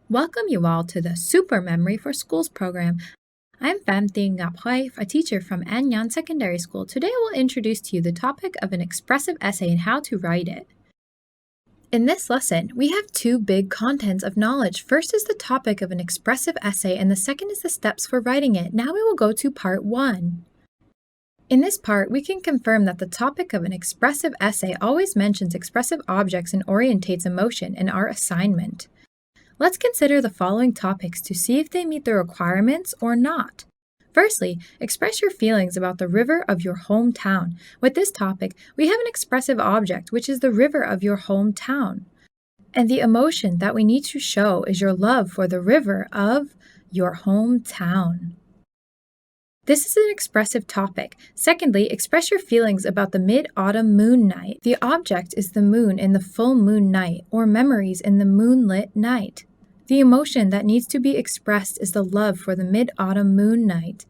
Welcome you all to the Super Memory for Schools program. I'm Pham Tinh Ngap Hoy, a teacher from An Nhan Secondary School. Today I will introduce to you the topic of an expressive essay and how to write it. In this lesson, we have two big contents of knowledge. First is the topic of an expressive essay, and the second is the steps for writing it. Now we will go to part 1. In this part, we can confirm that the topic of an expressive essay always mentions expressive objects and orientates emotion in our assignment. Let's consider the following topics to see if they meet the requirements or not. Firstly, express your feelings about the river of your hometown. With this topic, we have an expressive object, which is the river of your hometown. And the emotion that we need to show is your love for the river of your hometown. This is an expressive topic. Secondly, express your feelings about the mid-autumn moon night. The object is the moon in the full moon night, or memories in the moonlit night. The emotion that needs to be expressed is the love for the mid-autumn moon night.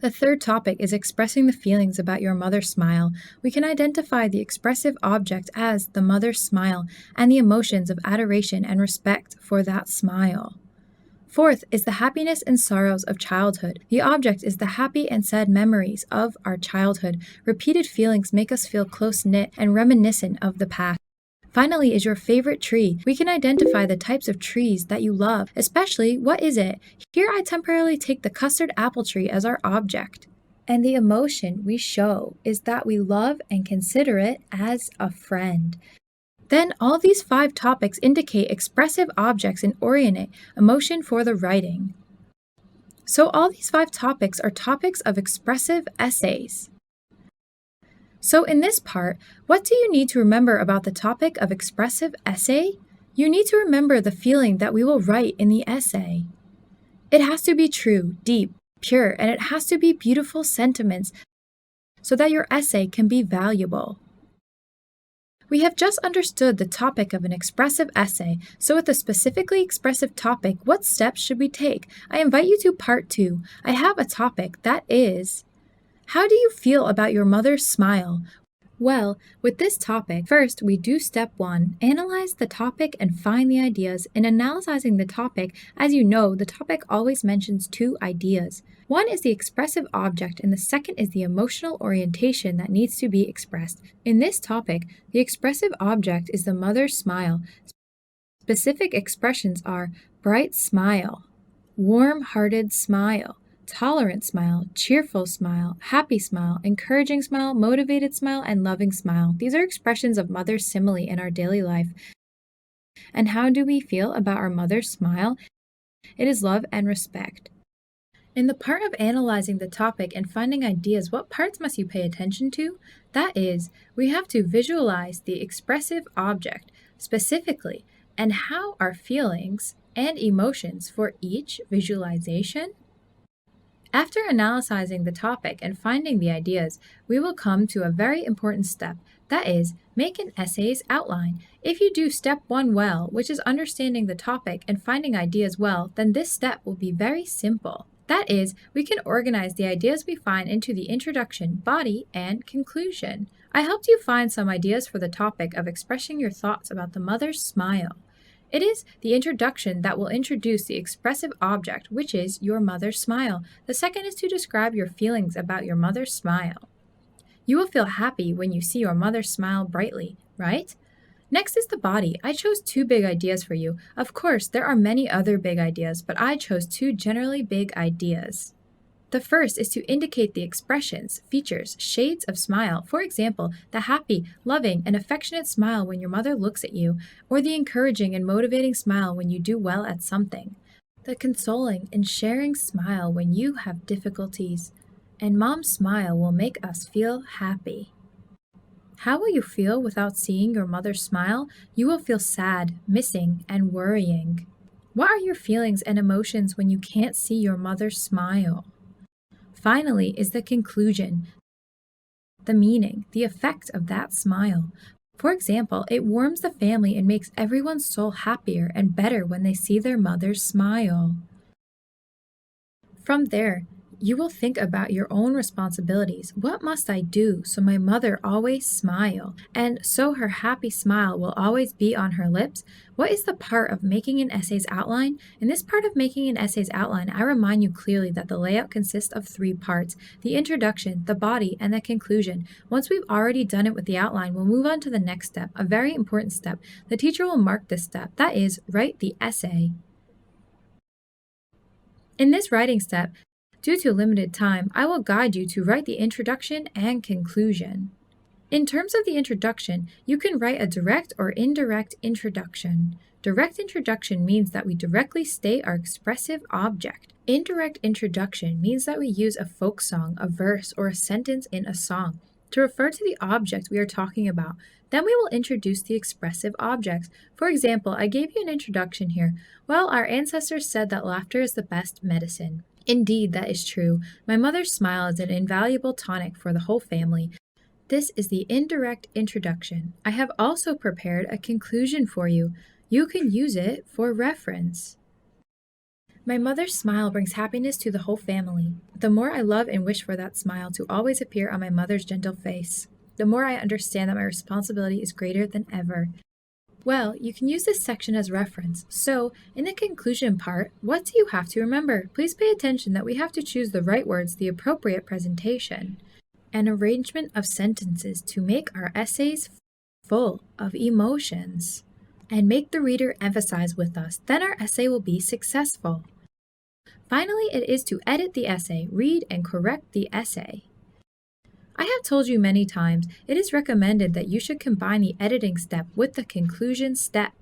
The third topic is expressing the feelings about your mother's smile. We can identify the expressive object as the mother's smile and the emotions of adoration and respect for that smile. Fourth is the happiness and sorrows of childhood. The object is the happy and sad memories of our childhood. Repeated feelings make us feel close-knit and reminiscent of the past. Finally is your favorite tree. We can identify the types of trees that you love, especially what is it? Here I temporarily take the custard apple tree as our object. And the emotion we show is that we love and consider it as a friend. Then all these 5 topics indicate expressive objects and orientate emotion for the writing. So all these 5 topics are topics of expressive essays. So in this part, what do you need to remember about the topic of expressive essay? You need to remember the feeling that we will write in the essay. It has to be true, deep, pure, and it has to be beautiful sentiments so that your essay can be valuable. We have just understood the topic of an expressive essay, so with a specifically expressive topic, what steps should we take? I invite you to part 2. I have a topic that is, how do you feel about your mother's smile? Well, with this topic, first we do step 1, analyze the topic and find the ideas. In analyzing the topic, as you know, the topic always mentions 2 ideas. One is the expressive object and the second is the emotional orientation that needs to be expressed. In this topic, the expressive object is the mother's smile. Specific expressions are bright smile, warm-hearted smile, tolerant smile, cheerful smile, happy smile, encouraging smile, motivated smile, and loving smile. These are expressions of mother's simile in our daily life. And how do we feel about our mother's smile? It is love and respect. In the part of analyzing the topic and finding ideas, what parts must you pay attention to? That is, we have to visualize the expressive object specifically and how our feelings and emotions for each visualization. After analyzing the topic and finding the ideas, we will come to a very important step. That is, make an essay's outline. If you do step 1 well, which is understanding the topic and finding ideas well, then this step will be very simple. That is, we can organize the ideas we find into the introduction, body, and conclusion. I helped you find some ideas for the topic of expressing your thoughts about the mother's smile. It is the introduction that will introduce the expressive object, which is your mother's smile. The second is to describe your feelings about your mother's smile. You will feel happy when you see your mother smile brightly, right? Next is the body. I chose 2 big ideas for you. Of course, there are many other big ideas, but I chose 2 generally big ideas. The first is to indicate the expressions, features, shades of smile. For example, the happy, loving, and affectionate smile when your mother looks at you, or the encouraging and motivating smile when you do well at something. The consoling and sharing smile when you have difficulties. And mom's smile will make us feel happy. How will you feel without seeing your mother smile? You will feel sad, missing, and worrying. What are your feelings and emotions when you can't see your mother smile? Finally is the conclusion, the meaning, the effect of that smile. For example, it warms the family and makes everyone's soul happier and better when they see their mother's smile. From there, You will think about your own responsibilities. What must I do so my mother always smile, and so her happy smile will always be on her lips? What is the part of making an essay's outline? In this part of making an essay's outline, I remind you clearly that the layout consists of 3 parts: the introduction, the body, and the conclusion. Once we've already done it with the outline, we'll move on to the next step, a very important step. The teacher will mark this step, that is, write the essay. In this writing step, due to limited time, I will guide you to write the introduction and conclusion. In terms of the introduction, you can write a direct or indirect introduction. Direct introduction means that we directly state our expressive object. Indirect introduction means that we use a folk song, a verse, or a sentence in a song to refer to the object we are talking about. Then we will introduce the expressive objects. For example, I gave you an introduction here. Well, our ancestors said that laughter is the best medicine. Indeed, that is true. My mother's smile is an invaluable tonic for the whole family. This is the indirect introduction. I have also prepared a conclusion for you. You can use it for reference. My mother's smile brings happiness to the whole family. The more I love and wish for that smile to always appear on my mother's gentle face, the more I understand that my responsibility is greater than ever. Well, you can use this section as reference. So, in the conclusion part, what do you have to remember? Please pay attention that we have to choose the right words, the appropriate presentation, and arrangement of sentences to make our essays full of emotions, and make the reader emphasize with us. Then our essay will be successful. Finally, it is to edit the essay, read and correct the essay. I have told you many times, it is recommended that you should combine the editing step with the conclusion step.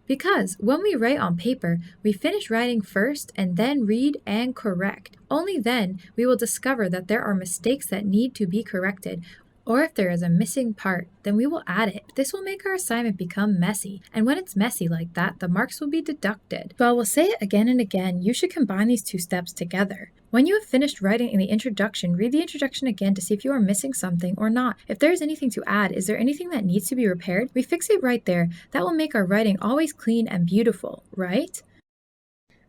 Because when we write on paper, we finish writing first and then read and correct. Only then we will discover that there are mistakes that need to be corrected, or if there is a missing part, then we will add it. This will make our assignment become messy, and when it's messy like that, the marks will be deducted. So I will say it again and again, you should combine these 2 steps together. When you have finished writing in the introduction, read the introduction again to see if you are missing something or not. If there is anything to add, is there anything that needs to be repaired? We fix it right there. That will make our writing always clean and beautiful, right?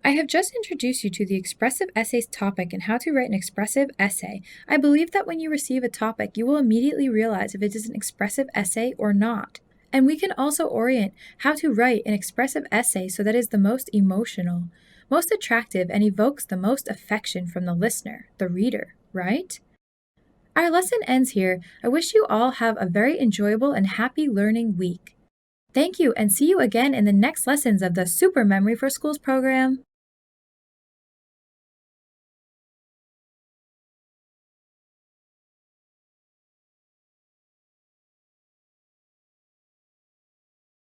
I have just introduced you to the expressive essays topic and how to write an expressive essay. I believe that when you receive a topic, you will immediately realize if it is an expressive essay or not. And we can also orient how to write an expressive essay so that it is the most emotional, most attractive, and evokes the most affection from the listener, the reader, right? Our lesson ends here. I wish you all have a very enjoyable and happy learning week. Thank you, and see you again in the next lessons of the Super Memory for Schools program.